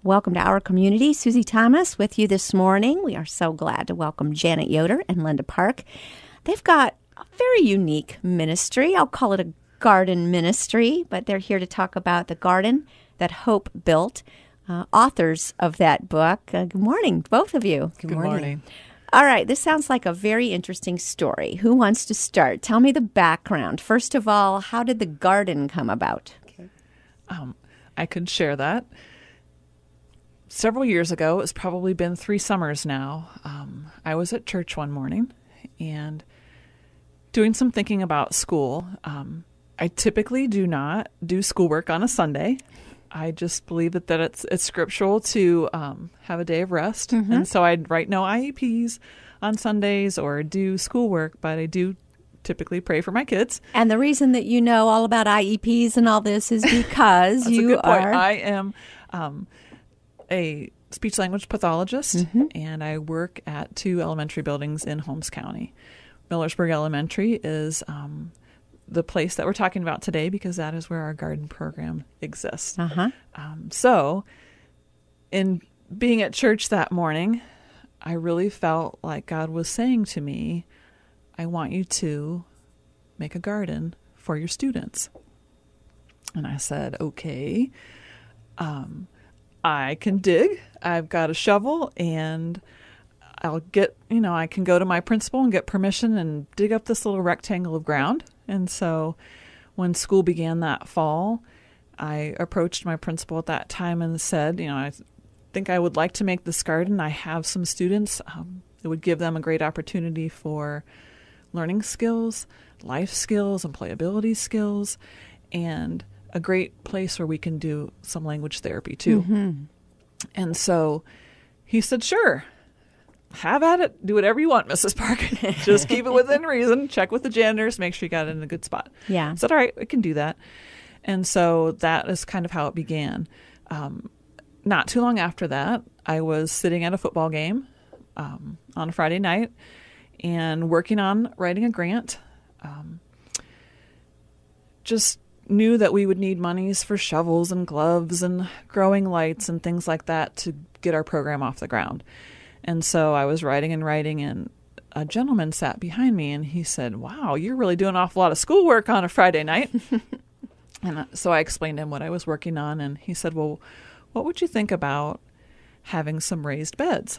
Welcome to our community. Susie Thomas with you this morning. We are so glad to welcome Janet Yoder and Linda Park. They've got a very unique ministry. I'll call it a garden ministry, but they're here to talk about the garden that Hope built. Authors of that book. Good morning, both of you. Good morning. All right, this sounds like a very interesting story. Who wants to start? Tell me the background. First of all, how did the garden come about? Okay. I could share that. Several years ago, it's probably been 3 summers now, I was at church one morning and doing some thinking about school. I typically do not do schoolwork on a Sunday. I just believe that it's scriptural to have a day of rest. Mm-hmm. And so I'd write no IEPs on Sundays or do schoolwork, but I do typically pray for my kids. And the reason that you know all about IEPs and all this is because you are... I am a speech-language pathologist, mm-hmm. and I work at 2 elementary buildings in Holmes County. Millersburg Elementary is... the place that we're talking about today, because that is where our garden program exists. Uh-huh. So in being at church that morning, I really felt like God was saying to me, I want you to make a garden for your students. And I said, okay, I can dig. I've got a shovel, and I'll get, I can go to my principal and get permission and dig up this little rectangle of ground. And so when school began that fall, I approached my principal at that time and said, I think I would like to make this garden. I have some students. It would give them a great opportunity for learning skills, life skills, employability skills, and a great place where we can do some language therapy too. Mm-hmm. And so he said, sure. Have at it. Do whatever you want, Mrs. Park. Just keep it within reason. Check with the janitors. Make sure you got it in a good spot. Yeah. I said, all right, we can do that. And so that is kind of how it began. Not too long after that, I was sitting at a football game on a Friday night and working on writing a grant. Just knew that we would need monies for shovels and gloves and growing lights and things like that to get our program off the ground. And so I was writing, and a gentleman sat behind me, and he said, wow, you're really doing an awful lot of schoolwork on a Friday night. And so I explained to him what I was working on, and he said, well, what would you think about having some raised beds?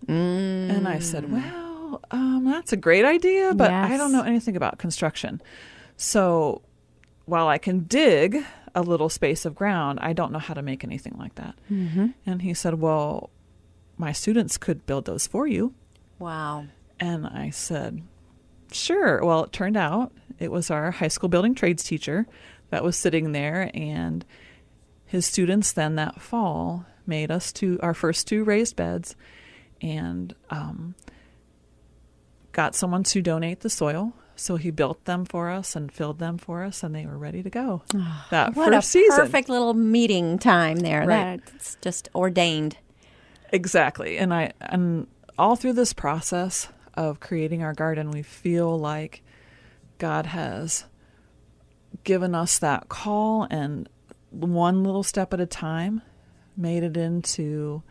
And I said, well, that's a great idea, but yes. I don't know anything about construction. So while I can dig a little space of ground, I don't know how to make anything like that. Mm-hmm. And he said, well, my students could build those for you. Wow. And I said, sure. Well, it turned out it was our high school building trades teacher that was sitting there, and his students then that fall made us our first 2 raised beds, and got someone to donate the soil. So he built them for us and filled them for us, and they were ready to go. That what first a season. Perfect little meeting time there. Right. That's just ordained. Exactly. And all through this process of creating our garden, we feel like God has given us that call, and one little step at a time made it into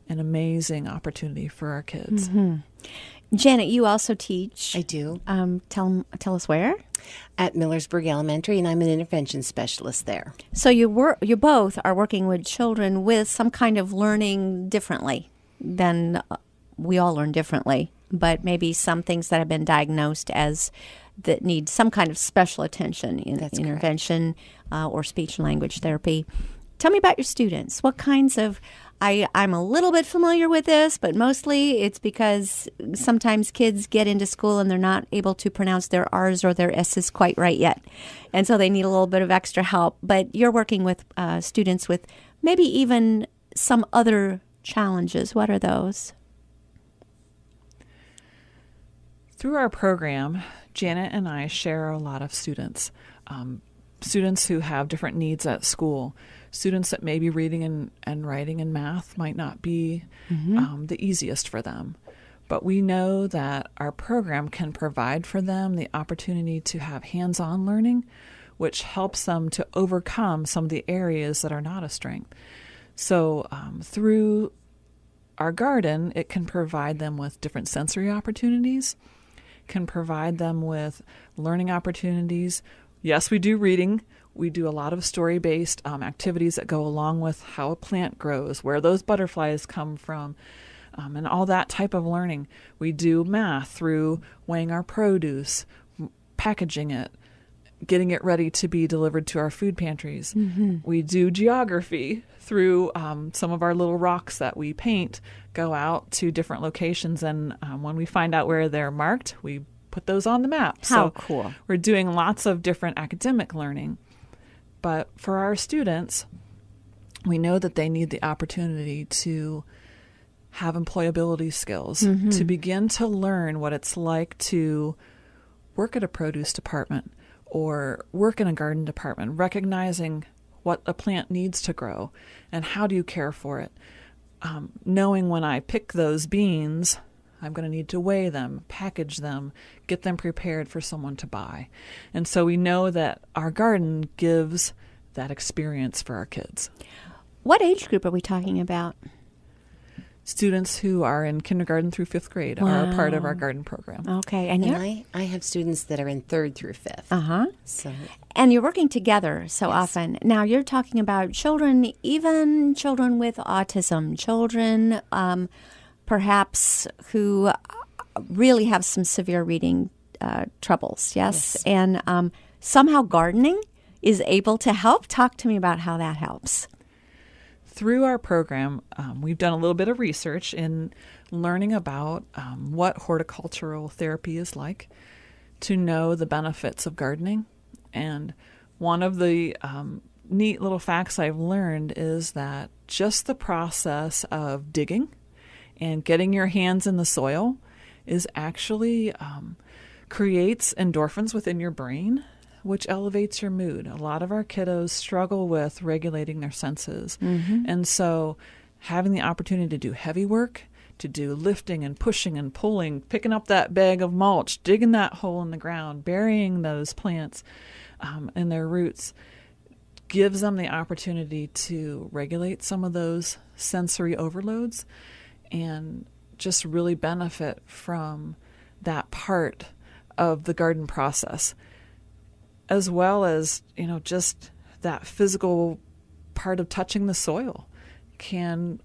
an amazing opportunity for our kids. Mm-hmm. Janet, you also teach. I do. Tell us where? At Millersburg Elementary, and I'm an intervention specialist there. So you both are working with children with some kind of learning differently than we all learn differently, but maybe some things that have been diagnosed as that need some kind of special attention in intervention or speech and language therapy. Tell me about your students. What kinds of... I'm a little bit familiar with this, but mostly it's because sometimes kids get into school and they're not able to pronounce their R's or their S's quite right yet. And so they need a little bit of extra help. But you're working with students with maybe even some other challenges. What are those? Through our program, Janet and I share a lot of students. Students who have different needs at school. Students that maybe reading and writing and math might not be the easiest for them. But we know that our program can provide for them the opportunity to have hands-on learning, which helps them to overcome some of the areas that are not a strength. So through our garden, it can provide them with different sensory opportunities, can provide them with learning opportunities. Yes, we do reading. We do a lot of story-based activities that go along with how a plant grows, where those butterflies come from, and all that type of learning. We do math through weighing our produce, packaging it, getting it ready to be delivered to our food pantries. We do geography through some of our little rocks that we paint, go out to different locations, and when we find out where they're marked, we put those on the map. How cool. We're doing lots of different academic learning. But for our students, we know that they need the opportunity to have employability skills, to begin to learn what it's like to work at a produce department or work in a garden department, recognizing what a plant needs to grow and how do you care for it. Knowing when I pick those beans, I'm going to need to weigh them, package them, get them prepared for someone to buy. And so we know that our garden gives that experience for our kids. What age group are we talking about? Students who are in kindergarten through 5th grade are a part of our garden program. Okay. And I have students that are in 3rd through 5th. Uh-huh. So, and you're working together so often. Now, you're talking about children, even children with autism, children perhaps who really have some severe reading troubles, yes? And somehow gardening is able to help. Talk to me about how that helps. Through our program, we've done a little bit of research in learning about what horticultural therapy is like, to know the benefits of gardening. And one of the neat little facts I've learned is that just the process of digging and getting your hands in the soil is actually creates endorphins within your brain, which elevates your mood. A lot of our kiddos struggle with regulating their senses. And so having the opportunity to do heavy work, to do lifting and pushing and pulling, picking up that bag of mulch, digging that hole in the ground, burying those plants in their roots, gives them the opportunity to regulate some of those sensory overloads and just really benefit from that part of the garden process, as well as, just that physical part of touching the soil can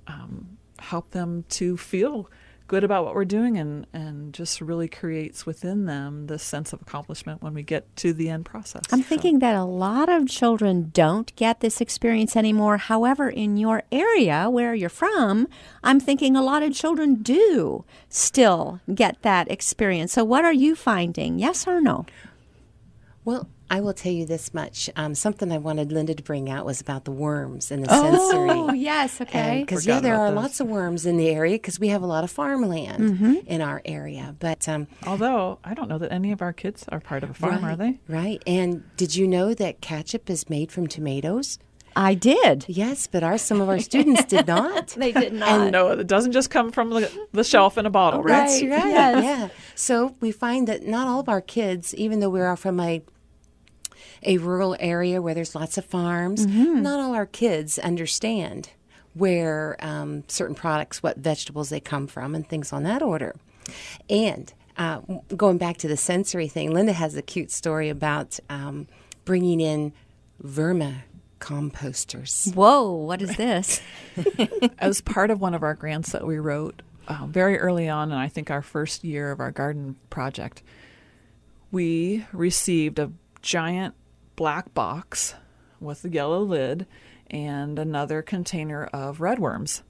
help them to feel good about what we're doing and just really creates within them this sense of accomplishment when we get to the end process. I'm thinking that a lot of children don't get this experience anymore. However, in your area where you're from, I'm thinking a lot of children do still get that experience. So what are you finding? Yes or no? well, I will tell you this much. Something I wanted Linda to bring out was about the worms and the sensory. Oh, yes, okay. Because, there are lots of worms in the area because we have a lot of farmland in our area. But although I don't know that any of our kids are part of a farm, are they? Right. And did you know that ketchup is made from tomatoes? I did. Yes, but some of our students did not. They did not. No, it doesn't just come from the shelf in a bottle, right? That's right. Yes. Yeah. So we find that not all of our kids, even though we are from a rural area where there's lots of farms, not all our kids understand where certain products, what vegetables they come from, and things on that order. And going back to the sensory thing, Linda has a cute story about bringing in vermicomposters. Whoa, what is this? As part of one of our grants that we wrote very early on, and I think our first year of our garden project, we received a giant black box with a yellow lid and another container of red worms,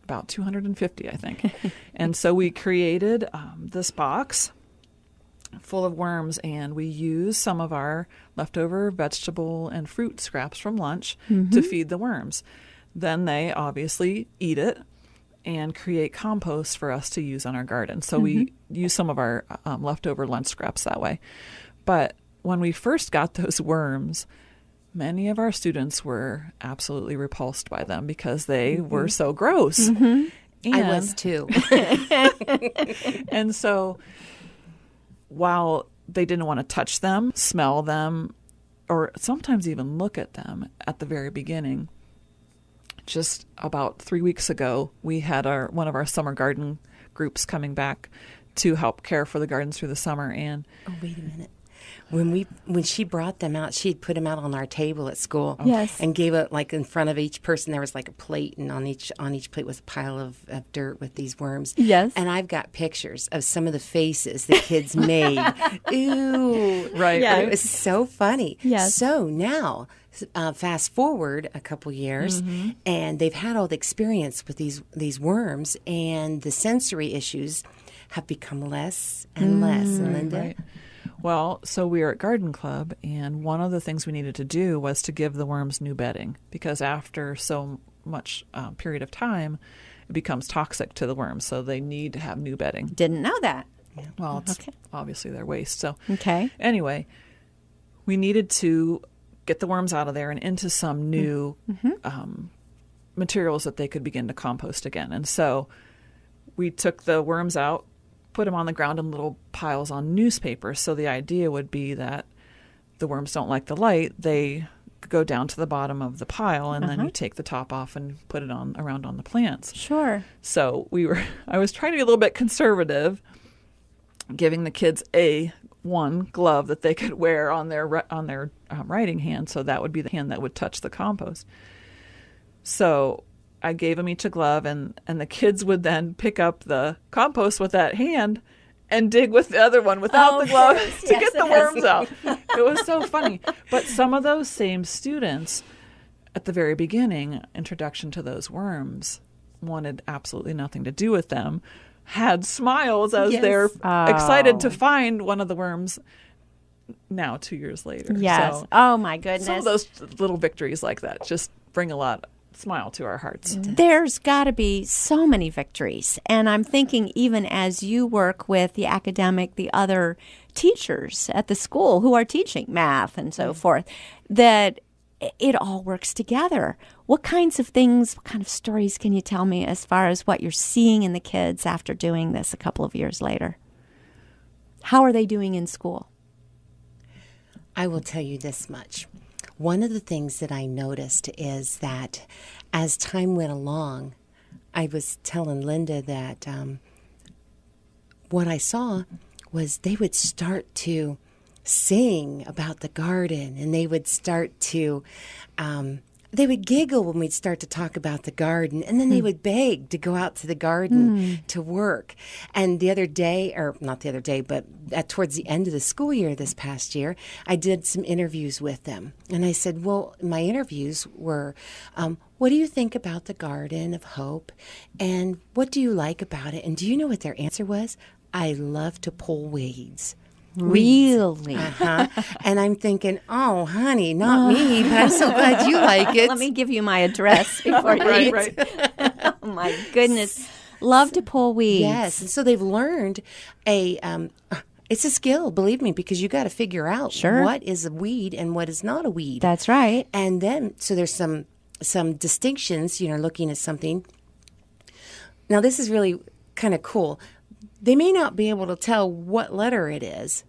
about 250, I think. And so we created this box full of worms, and we used some of our leftover vegetable and fruit scraps from lunch to feed the worms. Then they obviously eat it and create compost for us to use on our garden. So we use some of our leftover lunch scraps that way. But when we first got those worms, many of our students were absolutely repulsed by them because they were so gross. And, I was too. And so while they didn't want to touch them, smell them, or sometimes even look at them at the very beginning, just about 3 weeks ago, we had one of our summer garden groups coming back to help care for the gardens through the summer. And oh, wait a minute. When she brought them out, she'd put them out on our table at school. Yes. And gave it like in front of each person. There was like a plate, and on each plate was a pile of dirt with these worms. Yes. And I've got pictures of some of the faces the kids made. Ooh. right. Yeah. It was so funny. Yes. So now, fast forward a couple years, and they've had all the experience with these worms, and the sensory issues have become less and less. And Linda? Right. Well, so we were at Garden Club, and one of the things we needed to do was to give the worms new bedding, because after so much period of time, it becomes toxic to the worms, so they need to have new bedding. Didn't know that. Well, it's obviously their waste. So Okay. anyway, we needed to get the worms out of there and into some new materials that they could begin to compost again. And so we took the worms out, put them on the ground in little piles on newspapers. So the idea would be that the worms don't like the light. They go down to the bottom of the pile, and then you take the top off and put it around on the plants. Sure. So I was trying to be a little bit conservative, giving the kids one glove that they could wear on their writing hand. So that would be the hand that would touch the compost. So I gave them each a glove, and the kids would then pick up the compost with that hand and dig with the other one without the glove to get the worms out. It was so funny. But some of those same students at the very beginning, introduction to those worms, wanted absolutely nothing to do with them, had smiles as they're excited to find one of the worms now 2 years later. Yes. So Oh, my goodness. some of those little victories like that just bring a lot of smile to our hearts. There's got to be so many victories. And I'm thinking, even as you work with the other teachers at the school who are teaching math and so forth, that it all works together. What kinds of things, what kind of stories can you tell me as far as what you're seeing in the kids after doing this a couple of years later? How are they doing in school? I will tell you this much. One of the things that I noticed is that as time went along, I was telling Linda that what I saw was they would start to sing about the garden, and they would start to they would giggle when we'd start to talk about the garden, and then they would beg to go out to the garden to work. And the other day, or not the other day, but towards the end of the school year this past year, I did some interviews with them. And I said, well, my interviews were, what do you think about the Garden of Hope? And what do you like about it? And do you know what their answer was? I love to pull weeds. Really? And I'm thinking, oh, honey, not me, but I'm so glad you like it. Let me give you my address before you eat. Right. Oh, my goodness. Love to pull weeds. Yes, and so they've learned it's a skill, believe me, because you got to figure out what is a weed and what is not a weed. That's right. And then, so there's some distinctions, looking at something. Now, this is really kind of cool. They may not be able to tell what letter it is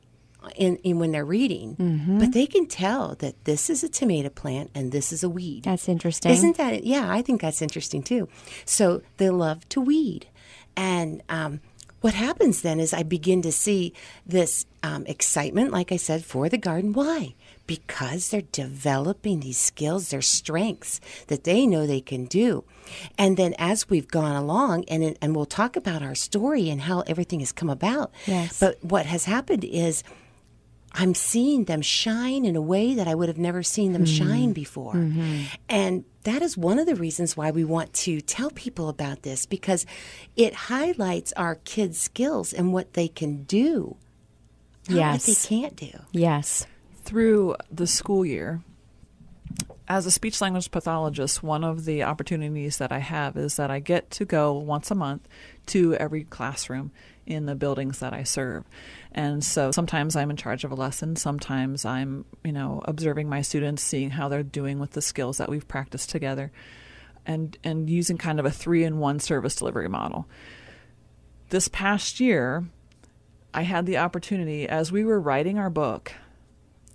in when they're reading, but they can tell that this is a tomato plant and this is a weed. That's interesting. Isn't that? Yeah, I think that's interesting too. So they love to weed. And what happens then is I begin to see this excitement, like I said, for the garden. Why? Because they're developing these skills, their strengths that they know they can do. And then as we've gone along, and we'll talk about our story and how everything has come about. Yes. But what has happened is I'm seeing them shine in a way that I would have never seen them shine before. And that is one of the reasons why we want to tell people about this, because it highlights our kids' skills and what they can do, not what they can't do. Yes. Through the school year, as a speech language pathologist, one of the opportunities that I have is that I get to go once a month to every classroom in the buildings that I serve. And so sometimes I'm in charge of a lesson. Sometimes I'm, observing my students, seeing how they're doing with the skills that we've practiced together, and using kind of a 3-in-1 service delivery model. This past year, I had the opportunity, as we were writing our book,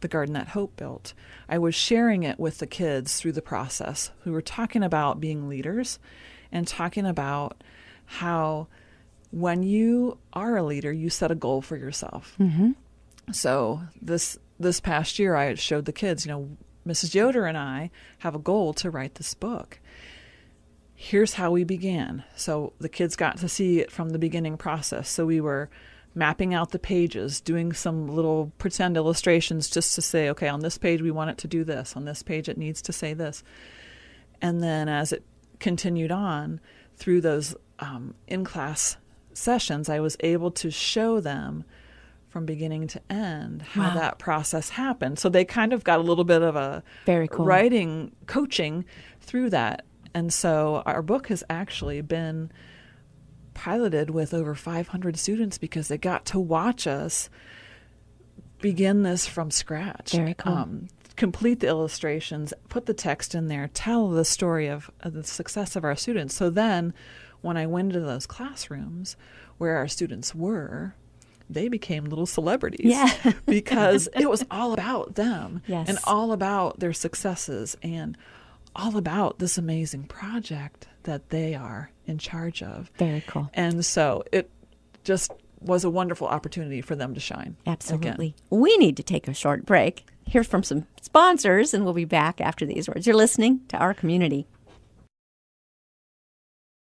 the garden that Hope built, I was sharing it with the kids through the process. We were talking about being leaders and talking about how when you are a leader, you set a goal for yourself. Mm-hmm. So this past year, I showed the kids, Mrs. Yoder and I have a goal to write this book. Here's how we began. So the kids got to see it from the beginning process. So we were mapping out the pages, doing some little pretend illustrations just to say, okay, on this page we want it to do this. On this page it needs to say this. And then as it continued on through those in-class sessions, I was able to show them from beginning to end how that process happened. So they kind of got a little bit of a Very cool. writing coaching through that. And so our book has actually been piloted with over 500 students because they got to watch us begin this from scratch. Very cool. Complete the illustrations, put the text in there, tell the story of the success of our students. So then when I went into those classrooms where our students were, they became little celebrities because it was all about them and all about their successes and all about this amazing project that they are in charge of. Very cool. And so it just was a wonderful opportunity for them to shine. Absolutely. Again. We need to take a short break, hear from some sponsors, and we'll be back after these words. You're listening to Our Community.